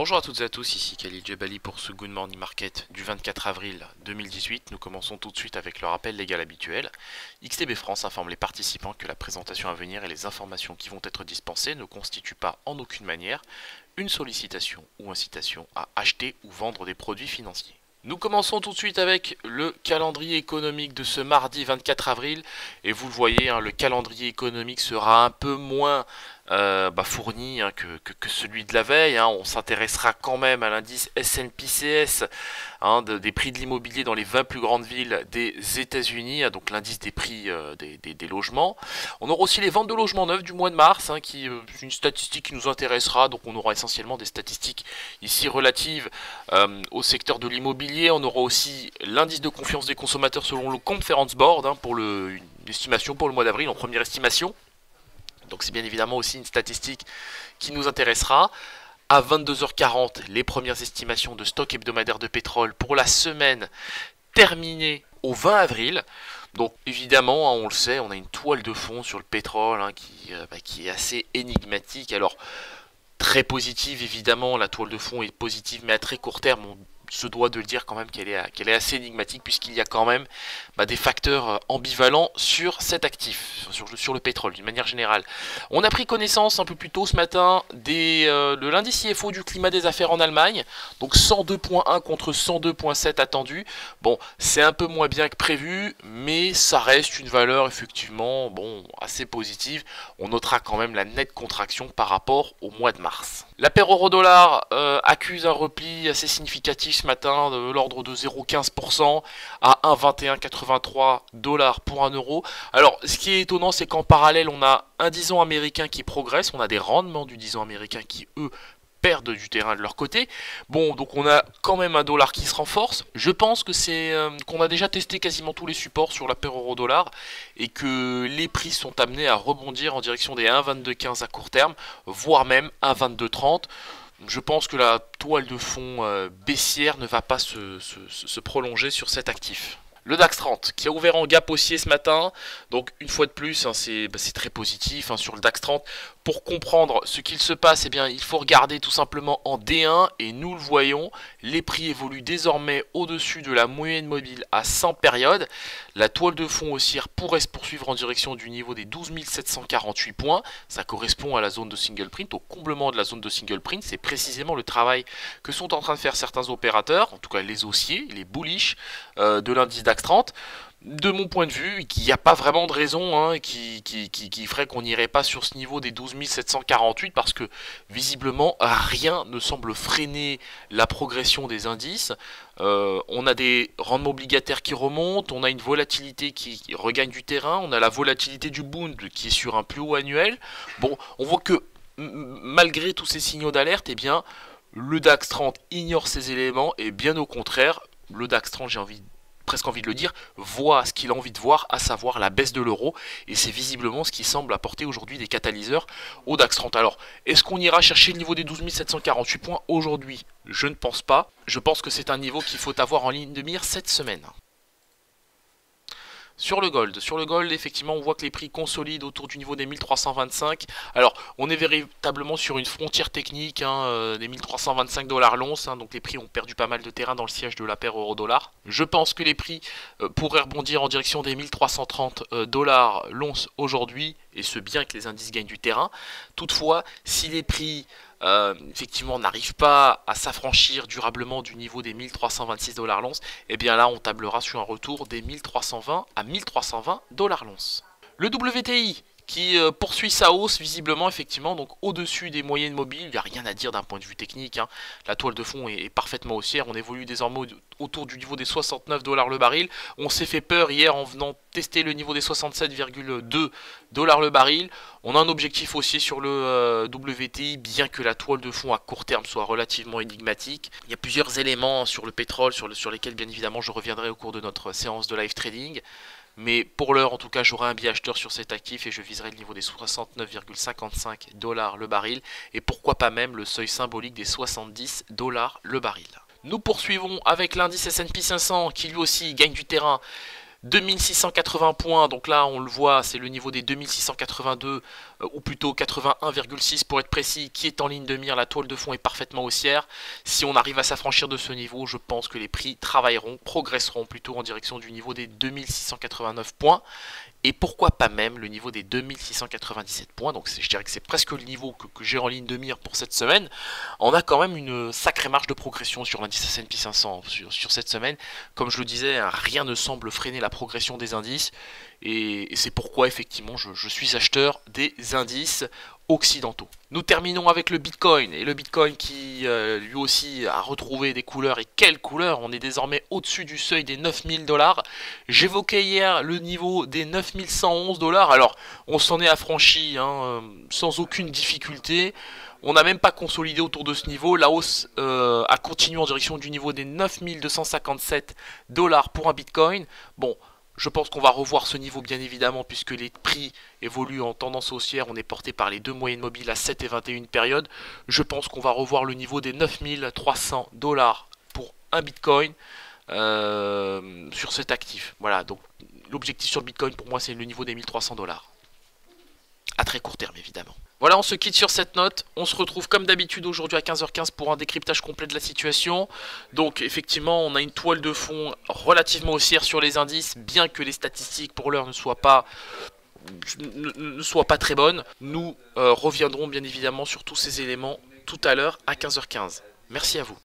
Bonjour à toutes et à tous, ici Khalil Jebali pour ce Good Morning Market du 24 avril 2018. Nous commençons tout de suite avec le rappel légal habituel. XTB France informe les participants que la présentation à venir et les informations qui vont être dispensées ne constituent pas en aucune manière une sollicitation ou incitation à acheter ou vendre des produits financiers. Nous commençons tout de suite avec le calendrier économique de ce mardi 24 avril. Et vous le voyez, le calendrier économique sera un peu moins fourni que celui de la veille. On s'intéressera quand même à l'indice S&P CS des prix de l'immobilier dans les 20 plus grandes villes des États-Unis, donc l'indice des prix des logements. On aura aussi les ventes de logements neufs du mois de mars, qui est une statistique qui nous intéressera. Donc on aura essentiellement des statistiques ici relatives au secteur de l'immobilier. On aura aussi l'indice de confiance des consommateurs selon le Conference Board pour une estimation pour le mois d'avril en première estimation. Donc c'est bien évidemment aussi une statistique qui nous intéressera. À 22h40, les premières estimations de stock hebdomadaire de pétrole pour la semaine terminée au 20 avril. Donc évidemment, on le sait, on a une toile de fond sur le pétrole qui est assez énigmatique. Alors très positive évidemment, la toile de fond est positive, mais à très court terme, on se doit de le dire quand même qu'elle est assez énigmatique, puisqu'il y a quand même des facteurs ambivalents sur cet actif, sur le pétrole d'une manière générale. On a pris connaissance un peu plus tôt ce matin de l'indice IFO du climat des affaires en Allemagne, donc 102.1 contre 102.7 attendu. Bon, c'est un peu moins bien que prévu, mais ça reste une valeur effectivement assez positive. On notera quand même la nette contraction par rapport au mois de mars. La paire euro-dollar accuse un repli assez significatif ce matin de l'ordre de 0,15% à 1,2183 $ pour 1 euro. Alors ce qui est étonnant, c'est qu'en parallèle on a un 10 ans américain qui progresse, on a des rendements du 10 ans américain qui eux perdent du terrain de leur côté. Bon, donc on a quand même un dollar qui se renforce. Je pense que c'est qu'on a déjà testé quasiment tous les supports sur la paire euro-dollar et que les prix sont amenés à rebondir en direction des 1,2215 à court terme, voire même 1,2230. Je pense que la toile de fond baissière ne va pas se prolonger sur cet actif. Le DAX 30 qui a ouvert en gap haussier ce matin, donc une fois de plus c'est très positif sur le DAX 30. Pour comprendre ce qu'il se passe, il faut regarder tout simplement en D1 et nous le voyons, les prix évoluent désormais au-dessus de la moyenne mobile à 100 périodes. La toile de fond haussière pourrait se poursuivre en direction du niveau des 12 748 points. Ça correspond à la zone de single print, au comblement de la zone de single print. C'est précisément le travail que sont en train de faire certains opérateurs, en tout cas les haussiers, les bullish de l'indice DAX 30. De mon point de vue, il n'y a pas vraiment de raison qui ferait qu'on n'irait pas sur ce niveau des 12 748 parce que visiblement rien ne semble freiner la progression des indices. On a des rendements obligataires qui remontent, on a une volatilité qui regagne du terrain, on a la volatilité du Bund qui est sur un plus haut annuel. Bon, on voit que malgré tous ces signaux d'alerte, le DAX 30 ignore ces éléments et bien au contraire, le DAX 30, j'ai presque envie de le dire, voit ce qu'il a envie de voir, à savoir la baisse de l'euro, et c'est visiblement ce qui semble apporter aujourd'hui des catalyseurs au DAX 30. Alors, est-ce qu'on ira chercher le niveau des 12 748 points aujourd'hui? Je ne pense pas. Je pense que c'est un niveau qu'il faut avoir en ligne de mire cette semaine. Sur le gold, effectivement, on voit que les prix consolident autour du niveau des 1325. Alors, on est véritablement sur une frontière technique, des 1325 $ l'once. Donc, les prix ont perdu pas mal de terrain dans le siège de la paire euro-dollar. Je pense que les prix pourraient rebondir en direction des 1330 $ l'once aujourd'hui, et ce bien que les indices gagnent du terrain. Toutefois, si les prix effectivement n'arrive pas à s'affranchir durablement du niveau des 1326 $ l'once, là on tablera sur un retour des 1320 à 1320 $ l'once. Le WTI qui poursuit sa hausse visiblement effectivement, donc au-dessus des moyennes mobiles. Il n'y a rien à dire d'un point de vue technique, La toile de fond est parfaitement haussière, on évolue désormais autour du niveau des 69 $ le baril. On s'est fait peur hier en venant tester le niveau des 67,2 $ le baril. On a un objectif haussier sur le WTI, bien que la toile de fond à court terme soit relativement énigmatique. Il y a plusieurs éléments sur le pétrole sur lesquels bien évidemment je reviendrai au cours de notre séance de live trading. Mais pour l'heure, en tout cas, j'aurai un biais acheteur sur cet actif et je viserai le niveau des 69,55 $ le baril. Et pourquoi pas même le seuil symbolique des 70 $ le baril. Nous poursuivons avec l'indice S&P 500 qui lui aussi gagne du terrain. 2680 points, donc là on le voit, c'est le niveau des 2682 ou plutôt 81,6 pour être précis, qui est en ligne de mire. La toile de fond est parfaitement haussière. Si on arrive à s'affranchir de ce niveau, je pense que les prix travailleront, progresseront plutôt en direction du niveau des 2689 points. Et pourquoi pas même le niveau des 2697 points. Donc je dirais que c'est presque le niveau que j'ai en ligne de mire pour cette semaine. On a quand même une sacrée marge de progression sur l'indice S&P 500 sur cette semaine. Comme je le disais, rien ne semble freiner la progression des indices. Et c'est pourquoi effectivement je suis acheteur des indices occidentaux. Nous terminons avec le Bitcoin, et le Bitcoin qui lui aussi a retrouvé des couleurs, et quelles couleurs! On est désormais au-dessus du seuil des 9000 $. J'évoquais hier le niveau des 9111 $. Alors on s'en est affranchi sans aucune difficulté. On n'a même pas consolidé autour de ce niveau. La hausse a continué en direction du niveau des 9257 $ pour un Bitcoin. Bon, je pense qu'on va revoir ce niveau bien évidemment, puisque les prix évoluent en tendance haussière. On est porté par les deux moyennes mobiles à 7 et 21 périodes. Je pense qu'on va revoir le niveau des 9300 $ pour un Bitcoin sur cet actif. Voilà, donc l'objectif sur le Bitcoin pour moi c'est le niveau des 1300 $. À très court terme évidemment. Voilà, on se quitte sur cette note. On se retrouve comme d'habitude aujourd'hui à 15h15 pour un décryptage complet de la situation. Donc effectivement, on a une toile de fond relativement haussière sur les indices, bien que les statistiques pour l'heure ne soient pas très bonnes. Nous reviendrons bien évidemment sur tous ces éléments tout à l'heure à 15h15. Merci à vous.